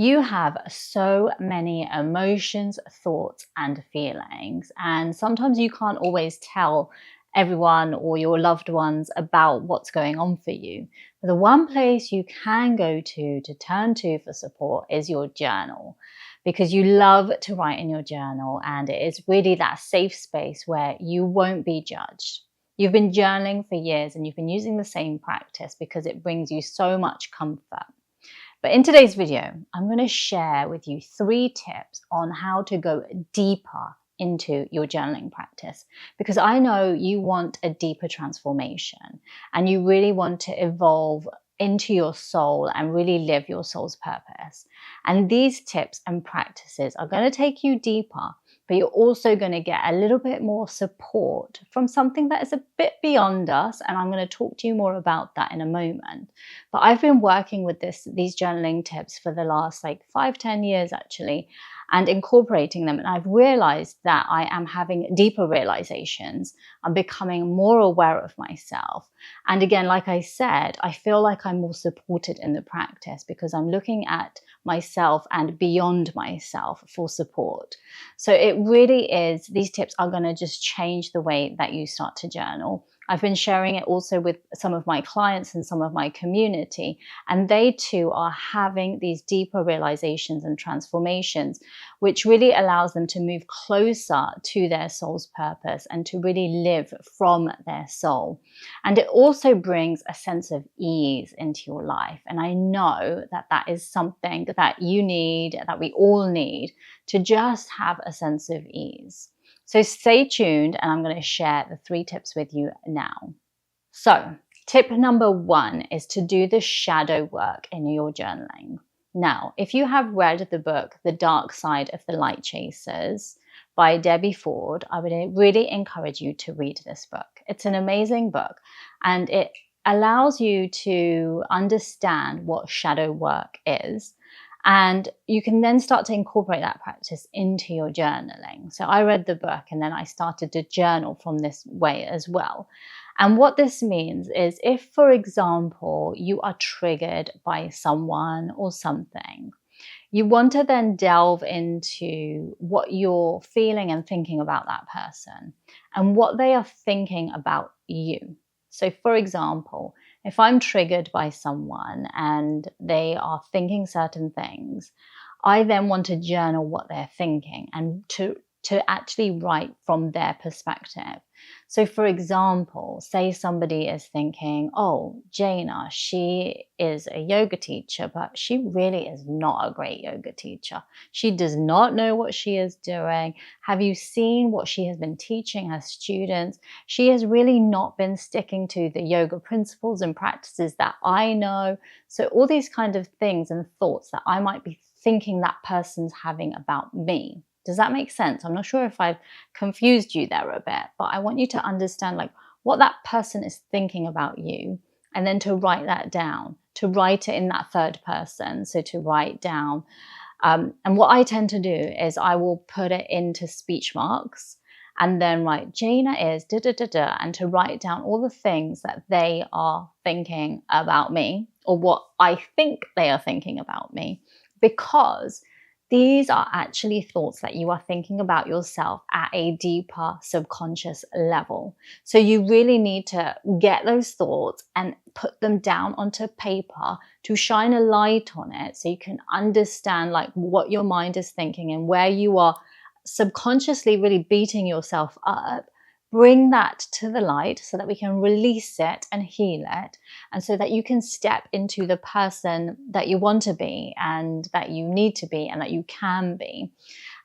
You have so many emotions, thoughts, and feelings, and sometimes you can't always tell everyone or your loved ones about what's going on for you. But the one place you can go to turn to for support is your journal, because you love to write in your journal, and it is really that safe space where you won't be judged. You've been journaling for years and you've been using the same practice because it brings you so much comfort. But in today's video, I'm going to share with you 3 tips on how to go deeper into your journaling practice, because I know you want a deeper transformation and you really want to evolve into your soul and really live your soul's purpose. And these tips and practices are going to take you deeper, but you're also going to get a little bit more support from something that is a bit beyond us. And I'm going to talk to you more about that in a moment. But I've been working with these journaling tips for the last 5-10 years actually, and incorporating them. And I've realized that I am having deeper realizations. I'm becoming more aware of myself. And again, like I said, I feel like I'm more supported in the practice because I'm looking at myself and beyond myself for support. So it really is, these tips are going to just change the way that you start to journal. I've been sharing it also with some of my clients and some of my community, and they too are having these deeper realizations and transformations, which really allows them to move closer to their soul's purpose and to really live from their soul. And it also brings a sense of ease into your life. And I know that that is something that you need, that we all need, to just have a sense of ease. So stay tuned and I'm going to share the 3 tips with you now. So tip number 1 is to do the shadow work in your journaling. Now, if you have read the book, The Dark Side of the Light Chasers by Debbie Ford, I would really encourage you to read this book. It's an amazing book and it allows you to understand what shadow work is. And you can then start to incorporate that practice into your journaling. So I read the book and then I started to journal from this way as well. And what this means is if, for example, you are triggered by someone or something, you want to then delve into what you're feeling and thinking about that person and what they are thinking about you. So for example, if I'm triggered by someone and they are thinking certain things, I then want to journal what they're thinking and to actually write from their perspective. So for example, say somebody is thinking, oh, Jaina, she is a yoga teacher, but she really is not a great yoga teacher. She does not know what she is doing. Have you seen what she has been teaching her students? She has really not been sticking to the yoga principles and practices that I know. So all these kind of things and thoughts that I might be thinking that person's having about me. Does that make sense? I'm not sure if I've confused you there a bit, but I want you to understand what that person is thinking about you, and then to write that down, to write it in that 3rd person. So to write down, and what I tend to do is I will put it into speech marks and then write Jaina is da da da da, and to write down all the things that they are thinking about me or what I think they are thinking about me, because these are actually thoughts that you are thinking about yourself at a deeper subconscious level. So you really need to get those thoughts and put them down onto paper to shine a light on it so you can understand what your mind is thinking and where you are subconsciously really beating yourself up. Bring that to the light so that we can release it and heal it, and so that you can step into the person that you want to be and that you need to be and that you can be.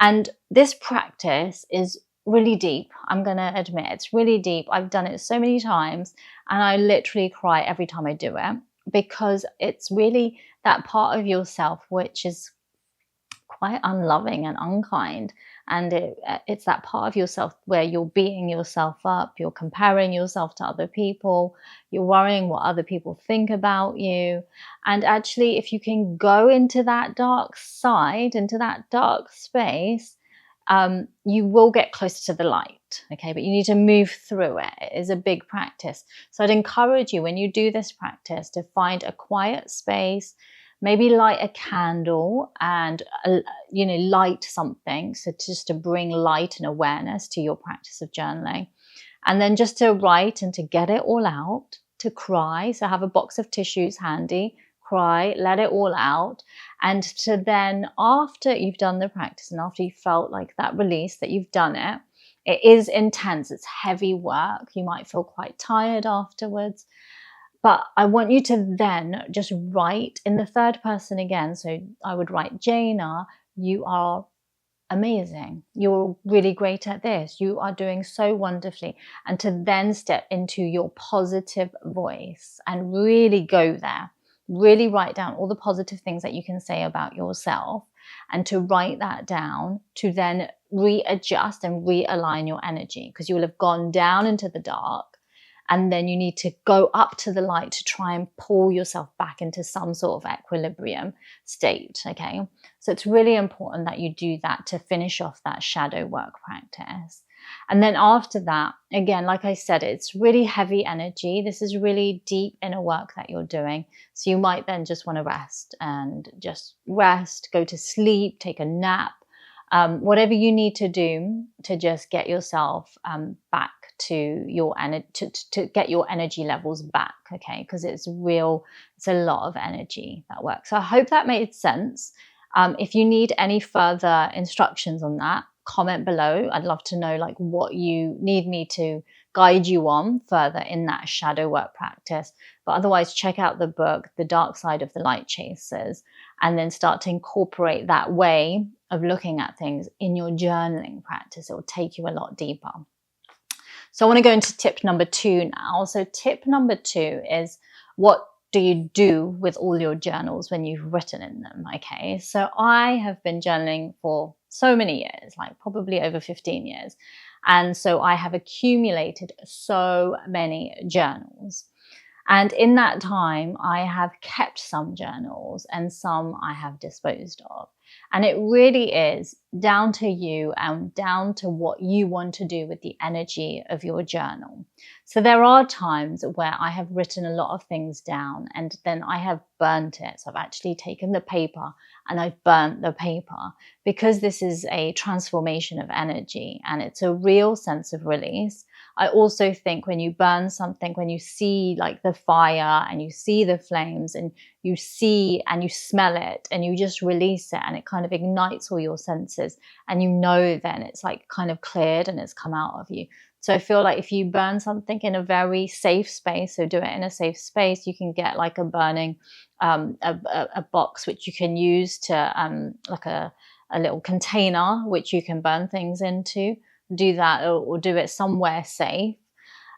And this practice is really deep. I'm going to admit it's really deep. I've done it so many times and I literally cry every time I do it, because it's really that part of yourself which is quite unloving and unkind. And it's that part of yourself where you're beating yourself up, you're comparing yourself to other people, you're worrying what other people think about you. And actually, if you can go into that dark side, into that dark space, you will get closer to the light, okay? But you need to move through it. It is a big practice. So I'd encourage you, when you do this practice, to find a quiet space, maybe light a candle and, light something. So just to bring light and awareness to your practice of journaling. And then just to write and to get it all out, to cry. So have a box of tissues handy, cry, let it all out. And to then, after you've done the practice and after you felt like that release, that you've done it, it is intense, it's heavy work. You might feel quite tired afterwards. But I want you to then just write in the third person again. So I would write, Jaina, you are amazing. You're really great at this. You are doing so wonderfully. And to then step into your positive voice and really go there. Really write down all the positive things that you can say about yourself, and to write that down, to then readjust and realign your energy, because you will have gone down into the dark. And then you need to go up to the light to try and pull yourself back into some sort of equilibrium state, okay? So it's really important that you do that to finish off that shadow work practice. And then after that, again, like I said, it's really heavy energy. This is really deep inner work that you're doing. So you might then just want to rest, go to sleep, take a nap, whatever you need to do to just get yourself back to your to get your energy levels back, okay? Because it's a lot of energy that works. So I hope that made sense. If you need any further instructions on that, comment below. I'd love to know like what you need me to guide you on further in that shadow work practice. But otherwise, check out the book, The Dark Side of the Light Chasers, and then start to incorporate that way of looking at things in your journaling practice. It will take you a lot deeper. So I want to go into tip number 2 now. So tip number 2 is, what do you do with all your journals when you've written in them? Okay, so I have been journaling for so many years, like probably over 15 years. And so I have accumulated so many journals. And in that time, I have kept some journals and some I have disposed of. And it really is down to you and down to what you want to do with the energy of your journal. So there are times where I have written a lot of things down and then I have burnt it. So I've actually taken the paper and I've burnt the paper, because this is a transformation of energy and it's a real sense of release. I also think when you burn something, when you see like the fire and you see the flames and you see and you smell it and you just release it, and it kind of ignites all your senses, and then it's like kind of cleared and it's come out of you. So I feel like if you burn something in a very safe space, so do it in a safe space, you can get like a burning, a box which you can use to like a little container which you can burn things into. Do that, or do it somewhere safe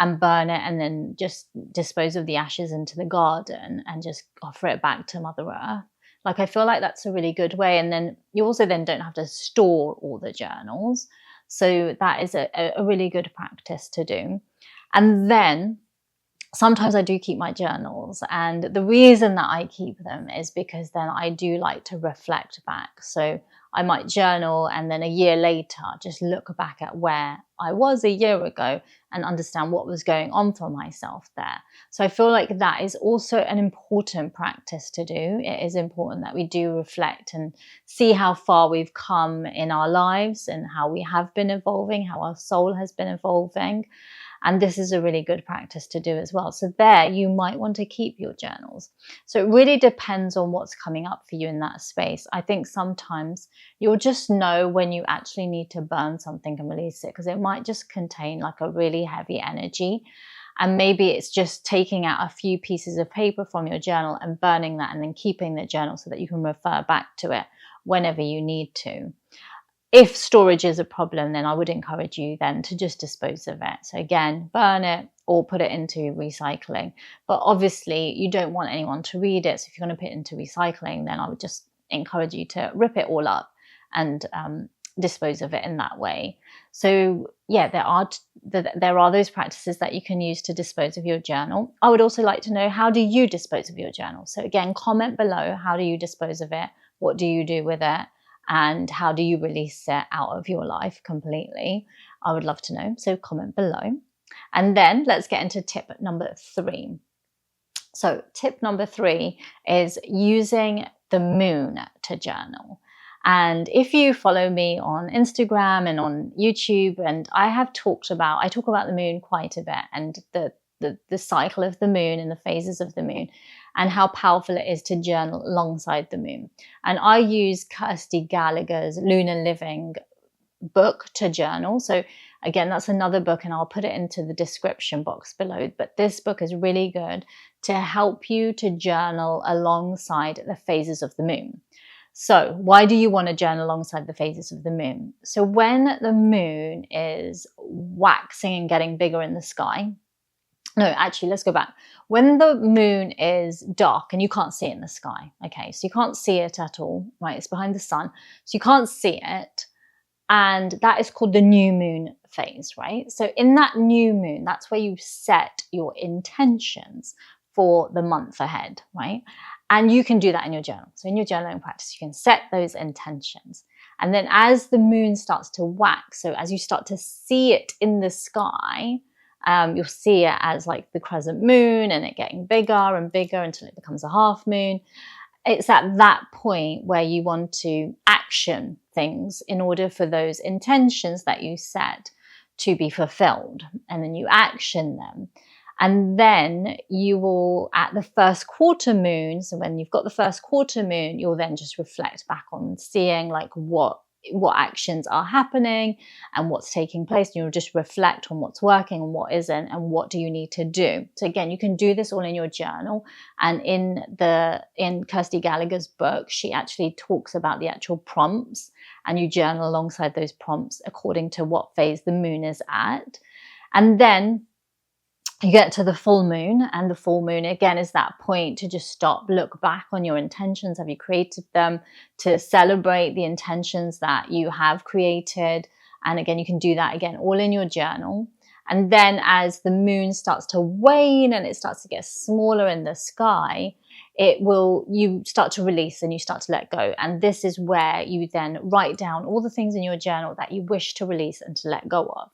and burn it, and then just dispose of the ashes into the garden and just offer it back to Mother Earth. Like, I feel like that's a really good way. And then you also then don't have to store all the journals. So that is a really good practice to do. And then sometimes I do keep my journals, and the reason that I keep them is because then I do like to reflect back. So I might journal and then a year later just look back at where I was a year ago and understand what was going on for myself there. So I feel like that is also an important practice to do. It is important that we do reflect and see how far we've come in our lives and how we have been evolving, how our soul has been evolving. And this is a really good practice to do as well. So there, you might want to keep your journals. So it really depends on what's coming up for you in that space. I think sometimes you'll just know when you actually need to burn something and release it, because it might just contain like a really heavy energy. And maybe it's just taking out a few pieces of paper from your journal and burning that, and then keeping the journal so that you can refer back to it whenever you need to. If storage is a problem, then I would encourage you then to just dispose of it. So again, burn it or put it into recycling. But obviously you don't want anyone to read it. So if you're going to put it into recycling, then I would just encourage you to rip it all up and dispose of it in that way. So yeah, there are those practices that you can use to dispose of your journal. I would also like to know, how do you dispose of your journal? So again, comment below, how do you dispose of it? What do you do with it? And how do you release it out of your life completely? I would love to know. So comment below. And then let's get into tip number 3. So tip number 3 is using the moon to journal. And if you follow me on Instagram and on YouTube, and I talk about the moon quite a bit, and the cycle of the moon and the phases of the moon, and how powerful it is to journal alongside the moon. And I use Kirsty Gallagher's Lunar Living book to journal. So again, that's another book, and I'll put it into the description box below. But this book is really good to help you to journal alongside the phases of the moon. So why do you want to journal alongside the phases of the moon? So when the moon is waxing and getting bigger in the sky, no, actually, let's go back. When the moon is dark and you can't see it in the sky, okay, so you can't see it at all, right? It's behind the sun, so you can't see it. And that is called the new moon phase, right? So in that new moon, that's where you set your intentions for the month ahead, right? And you can do that in your journal. So in your journaling practice, you can set those intentions. And then as the moon starts to wax, so as you start to see it in the sky, you'll see it as like the crescent moon and it getting bigger and bigger until it becomes a half moon. It's at that point where you want to action things in order for those intentions that you set to be fulfilled. And then you action them. And then you will, at the first quarter moon, so when you've got the first quarter moon, you'll then just reflect back on seeing like what actions are happening and what's taking place. And you'll just reflect on what's working and what isn't, and what do you need to do. So again, you can do this all in your journal. And in Kirsty Gallagher's book, she actually talks about the actual prompts, and you journal alongside those prompts according to what phase the moon is at. And then you get to the full moon, and the full moon again is that point to just stop, look back on your intentions. Have you created them? To celebrate the intentions that you have created. And again, you can do that again all in your journal. And then as the moon starts to wane and it starts to get smaller in the sky, you start to release and you start to let go. And this is where you then write down all the things in your journal that you wish to release and to let go of.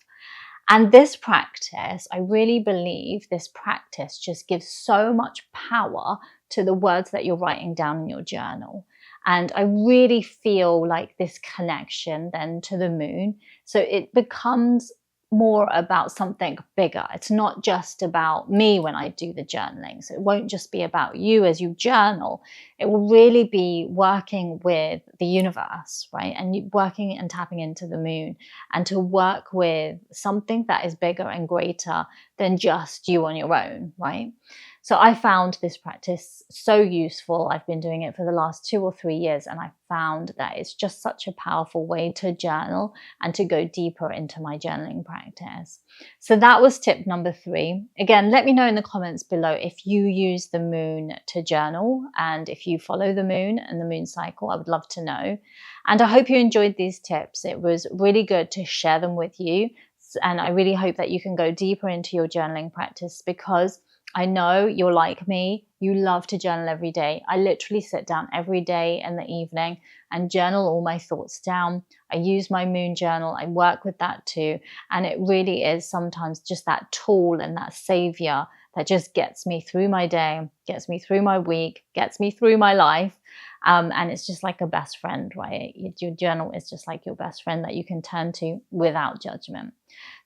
And this practice, I really believe this practice just gives so much power to the words that you're writing down in your journal. And I really feel like this connection then to the moon. So it becomes more about something bigger. It's not just about me when I do the journaling. So it won't just be about you as you journal. It will really be working with the universe, right? And working and tapping into the moon, and to work with something that is bigger and greater than just you on your own, right? So I found this practice so useful. I've been doing it for the last 2 or 3 years, and I found that it's just such a powerful way to journal and to go deeper into my journaling practice. So that was tip number 3. Again, let me know in the comments below if you use the moon to journal, and if you follow the moon and the moon cycle. I would love to know. And I hope you enjoyed these tips. It was really good to share them with you. And I really hope that you can go deeper into your journaling practice, because I know you're like me. You love to journal every day. I literally sit down every day in the evening and journal all my thoughts down. I use my moon journal. I work with that too. And it really is sometimes just that tool and that savior that just gets me through my day, gets me through my week, gets me through my life. And it's just like a best friend, right? Your journal is just like your best friend that you can turn to without judgment.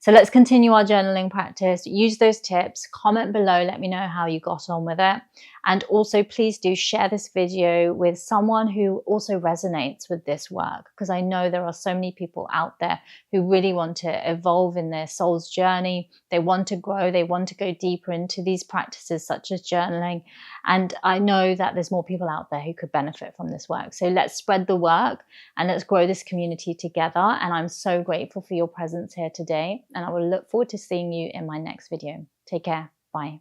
So let's continue our journaling practice. Use those tips. Comment below. Let me know how you got on with it. And also, please do share this video with someone who also resonates with this work, because I know there are so many people out there who really want to evolve in their soul's journey. They want to grow. They want to go deeper into these practices such as journaling. And I know that there's more people out there who could benefit from this work. So let's spread the work and let's grow this community together. And I'm so grateful for your presence here today. And I will look forward to seeing you in my next video. Take care. Bye.